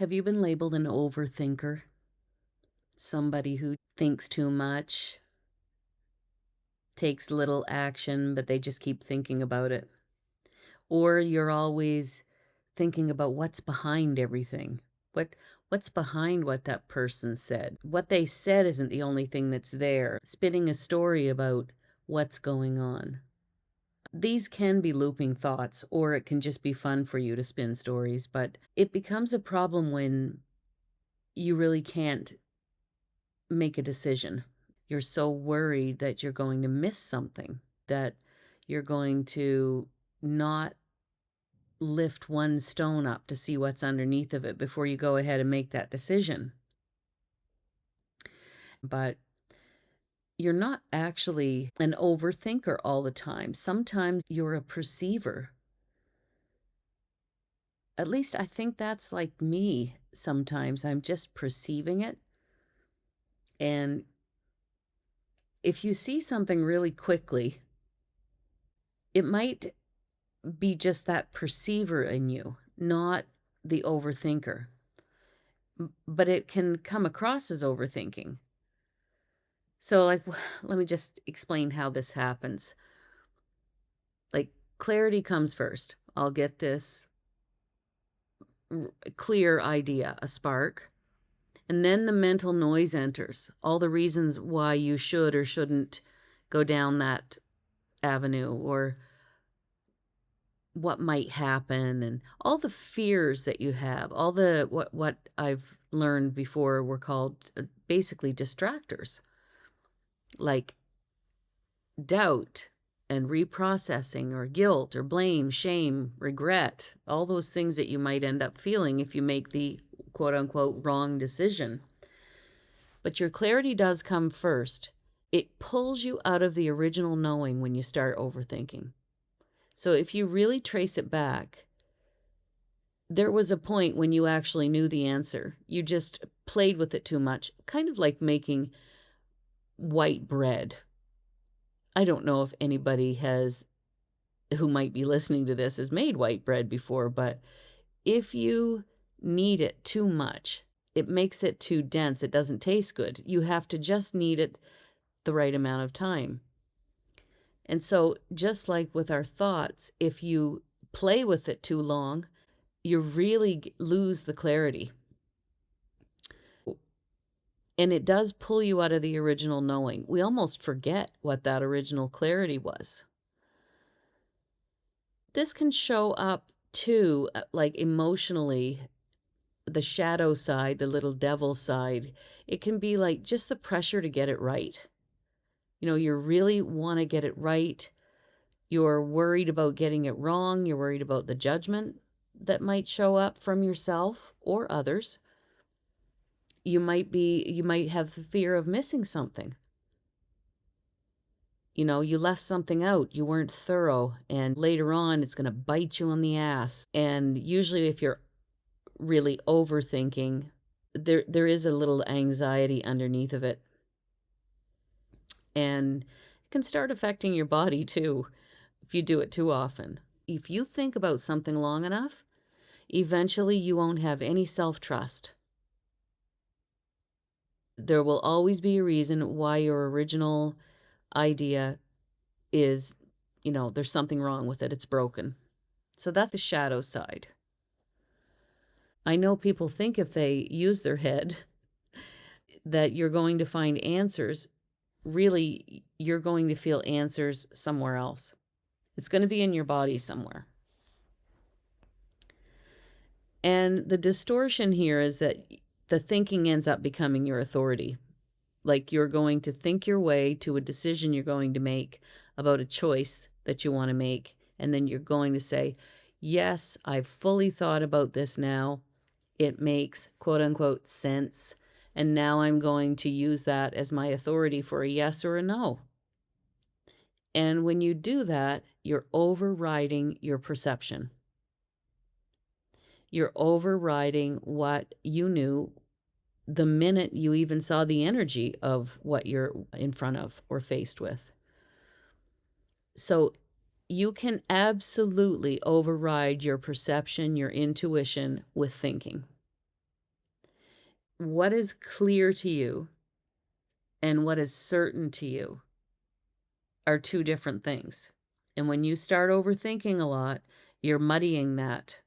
Have you been labeled an overthinker? Somebody who thinks too much, takes little action, but they just keep thinking about it? Or you're always thinking about what's behind everything. What's behind what that person said? What they said isn't the only thing that's there. Spinning a story about what's going on. These can be looping thoughts, or it can just be fun for you to spin stories, but it becomes a problem when you really can't make a decision. You're so worried that you're going to miss something, that you're going to not lift one stone up to see what's underneath of it before you go ahead and make that decision. But you're not actually an overthinker all the time. Sometimes you're a perceiver. At least I think that's like me sometimes. I'm just perceiving it. And if you see something really quickly, it might be just that perceiver in you, not the overthinker. But it can come across as overthinking. So, like, let me just explain how this happens. Like, clarity comes first. I'll get this clear idea, a spark. And then the mental noise enters. All the reasons why you should or shouldn't go down that avenue, or what might happen, and all the fears that you have, all the what I've learned before were called basically distractors, like doubt and reprocessing, or guilt or blame, shame, regret, all those things that you might end up feeling if you make the quote unquote wrong decision. But your clarity does come first. It pulls you out of the original knowing when you start overthinking. So if you really trace it back, there was a point when you actually knew the answer. You just played with it too much, kind of like making white bread. I don't know if anybody who might be listening to this has made white bread before, but if you knead it too much, it makes it too dense. It doesn't taste good. You have to just knead it the right amount of time. And so, just like with our thoughts, if you play with it too long, you really lose the clarity. And it does pull you out of the original knowing. We almost forget what that original clarity was. This can show up too, like emotionally, the shadow side, the little devil side. It can be like just the pressure to get it right. You really want to get it right. You're worried about getting it wrong. You're worried about the judgment that might show up from yourself or others. You might have the fear of missing something. You left something out, you weren't thorough, and later on it's going to bite you on the ass. And usually if you're really overthinking, there is a little anxiety underneath of it. And it can start affecting your body too if you do it too often. If you think about something long enough, eventually you won't have any self-trust. There will always be a reason why your original idea is, there's something wrong with it. It's broken. So that's the shadow side. I know people think if they use their head that you're going to find answers. Really, you're going to feel answers somewhere else. It's going to be in your body somewhere. And the distortion here is that the thinking ends up becoming your authority. Like you're going to think your way to a decision you're going to make about a choice that you want to make. And then you're going to say, yes, I've fully thought about this now. It makes quote unquote sense. And now I'm going to use that as my authority for a yes or a no. And when you do that, you're overriding your perception. You're overriding what you knew the minute you even saw the energy of what you're in front of or faced with. So you can absolutely override your perception, your intuition with thinking. what is clear to you and what is certain to you are two different things. And when you start overthinking a lot, you're muddying that.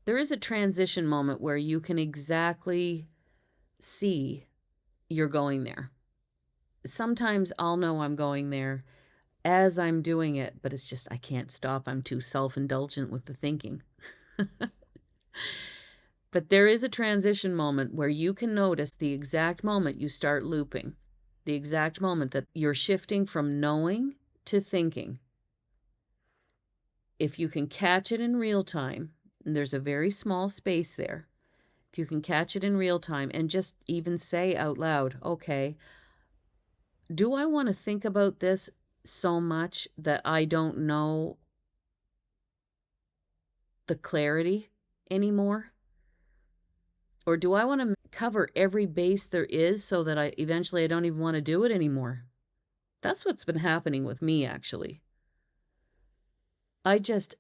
There is a transition moment where you can exactly see you're going there. Sometimes I'll know I'm going there as I'm doing it, but it's just I can't stop. I'm too self-indulgent with the thinking. But there is a transition moment where you can notice the exact moment you start looping, the exact moment that you're shifting from knowing to thinking. If you can catch it in real time, and there's a very small space there, if you can catch it in real time and just even say out loud, okay, do I want to think about this so much that I don't know the clarity anymore? Or do I want to cover every base there is so that I eventually I don't even want to do it anymore? That's what's been happening with me, actually. I just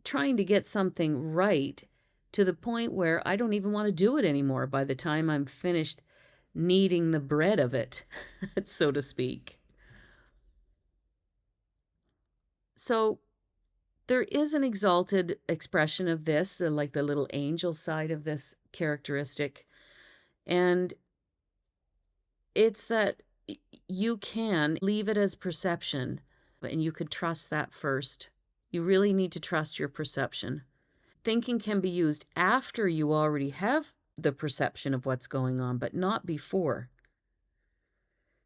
trying to get something right to the point where I don't even want to do it anymore by the time I'm finished kneading the bread of it, so to speak. So there is an exalted expression of this, like the little angel side of this characteristic. And it's that you can leave it as perception, and you could trust that first. You really need to trust your perception. Thinking can be used after you already have the perception of what's going on, but not before.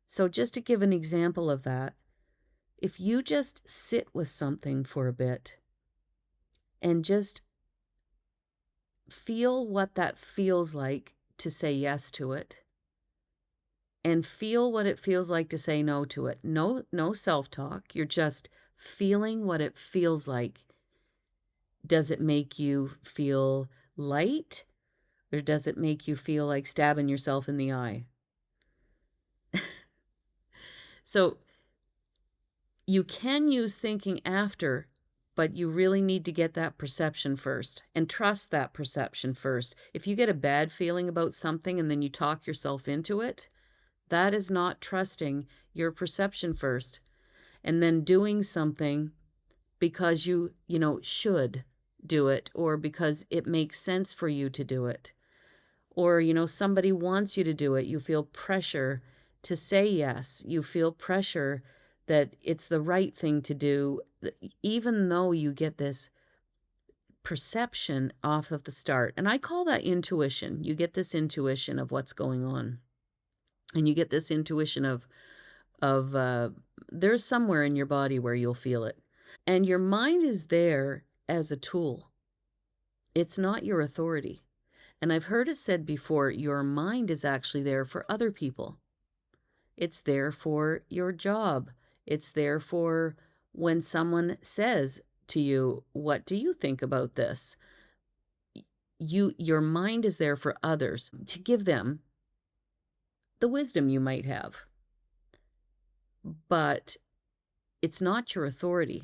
So just to give an example of that, if you just sit with something for a bit and just feel what that feels like to say yes to it, and feel what it feels like to say no to it. No self-talk. You're just feeling what it feels like. Does it make you feel light, or does it make you feel like stabbing yourself in the eye? So you can use thinking after, but you really need to get that perception first and trust that perception first. If you get a bad feeling about something and then you talk yourself into it, that is not trusting your perception first and then doing something because you should do it, or because it makes sense for you to do it, or somebody wants you to do it. You feel pressure to say yes. You feel pressure that it's the right thing to do, even though you get this perception off of the start. And I call that intuition. You get this intuition of what's going on, and you get this intuition of there's somewhere in your body where you'll feel it. And your mind is there as a tool. It's not your authority. And I've heard it said before, your mind is actually there for other people. It's there for your job. It's there for when someone says to you, "What do you think about this?" Your mind is there for others to give them the wisdom you might have. But it's not your authority.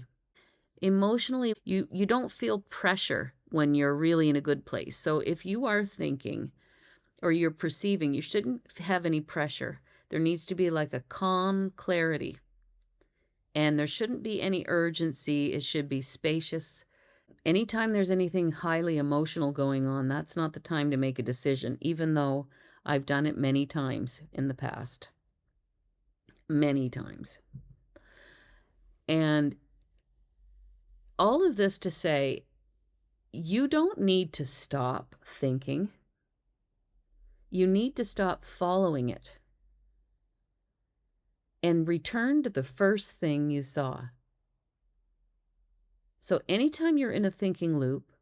Emotionally, you don't feel pressure when you're really in a good place. So if you are thinking or you're perceiving, you shouldn't have any pressure. There needs to be like a calm clarity. And there shouldn't be any urgency. It should be spacious. Anytime there's anything highly emotional going on, that's not the time to make a decision, even though I've done it many times in the past. Many times. And all of this to say, you don't need to stop thinking. You need to stop following it and return to the first thing you saw. So anytime you're in a thinking loop,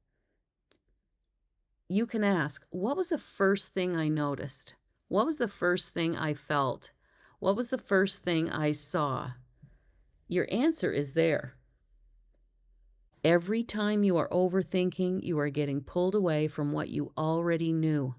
you can ask, what was the first thing I noticed? What was the first thing I felt? What was the first thing I saw? Your answer is there. Every time you are overthinking, you are getting pulled away from what you already knew.